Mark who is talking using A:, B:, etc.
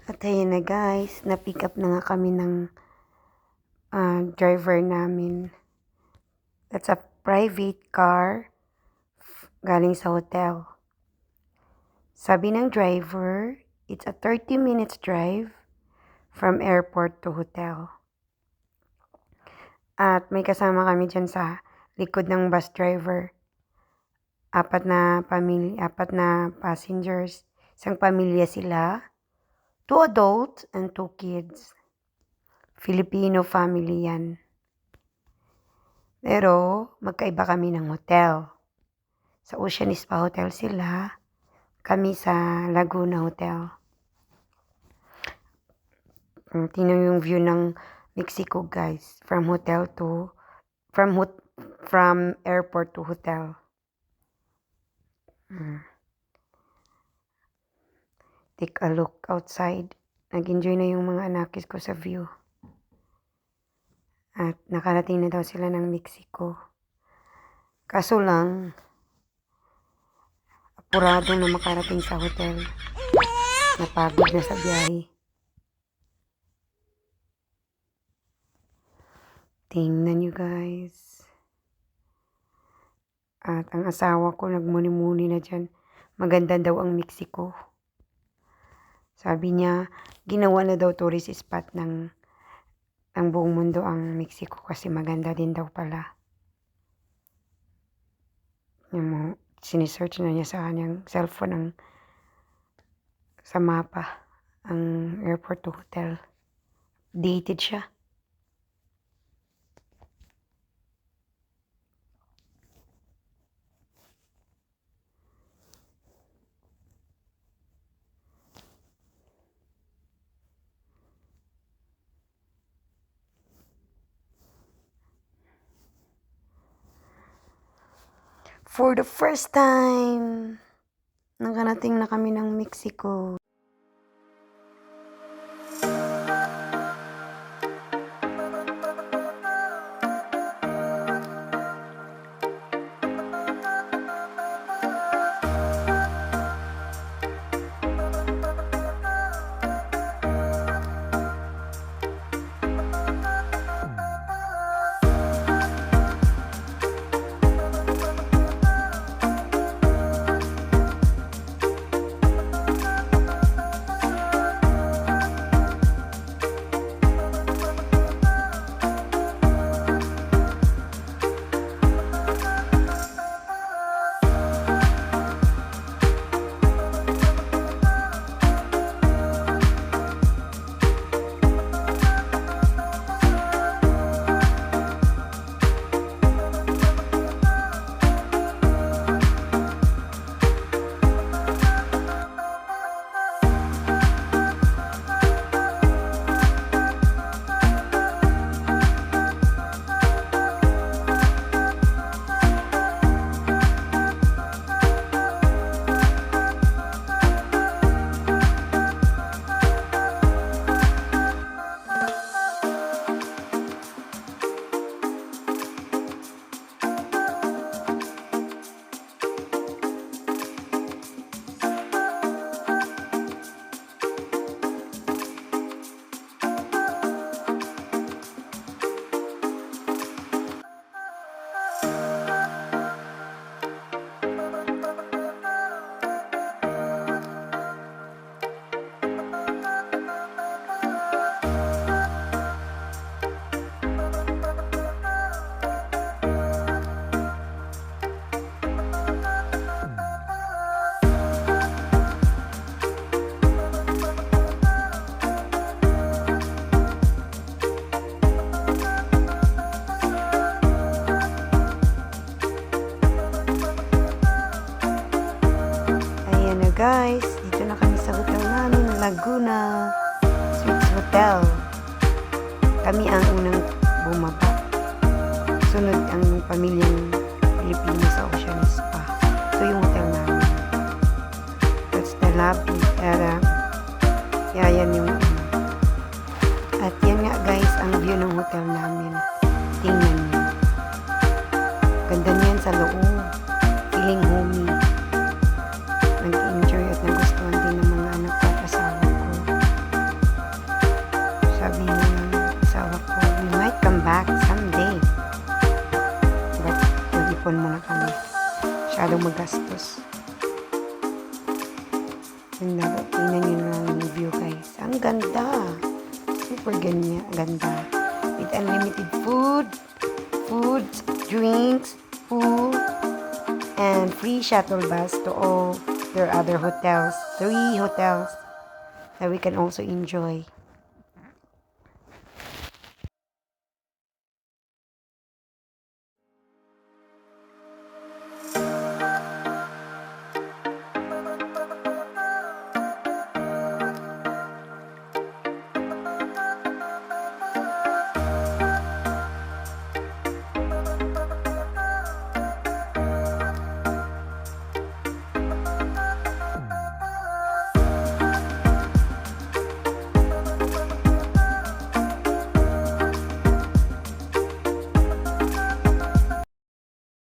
A: At ayun na guys, na-pick up na nga kami ng driver namin. That's a private car galing sa hotel. Sabi ng driver, it's a 30 minutes drive from airport to hotel. At may kasama kami dyan sa likod ng bus driver. Apat na passengers. Isang pamilya sila. 2 adults and 2 kids. Filipino family yan. Pero, magkaiba kami ng hotel. Sa Ocean Spa Hotel sila. Kami sa Laguna Hotel. Tingnan yung view ng Mexico guys. From airport to hotel. Take a look outside. Nag-enjoy na yung mga anakis ko sa view. At nakarating na daw sila ng Mexico. Kaso lang, apurado na makarating sa hotel. Napagod na sa biyahe. Tingnan nyo guys. At ang asawa ko nagmuni-muni na dyan. Maganda daw ang Mexico. Sabi niya, ginawa na daw tourist spot ng buong mundo ang Mexico kasi maganda din daw pala. Sinisearch na niya sa kanyang cellphone sa mapa ang airport to hotel. Dated siya. For the first time, nakarating na kami ng Mexico. Guys, dito na kami sa hotel namin, Laguna Suites Hotel. Kami ang unang bumaba. Sunod ang pamilyang Pilipino sa Ocean Spa. Ito yung hotel namin. That's the lobby. Yan yung At yan nga guys, ang view ng hotel namin. Tingnan nyo. Ganda niyan sa loob. Feeling homey. Nag-enjoy at nagustuhan din ng mga anak ko at asawa ko. mag-ipon muna kami. Masyadong magastos. Tingnan nyo na lang yung view, guys. Ang ganda. Super ganda. With unlimited foods, drinks, pool, and free shuttle bus to all their other hotels. 3 hotels that we can also enjoy.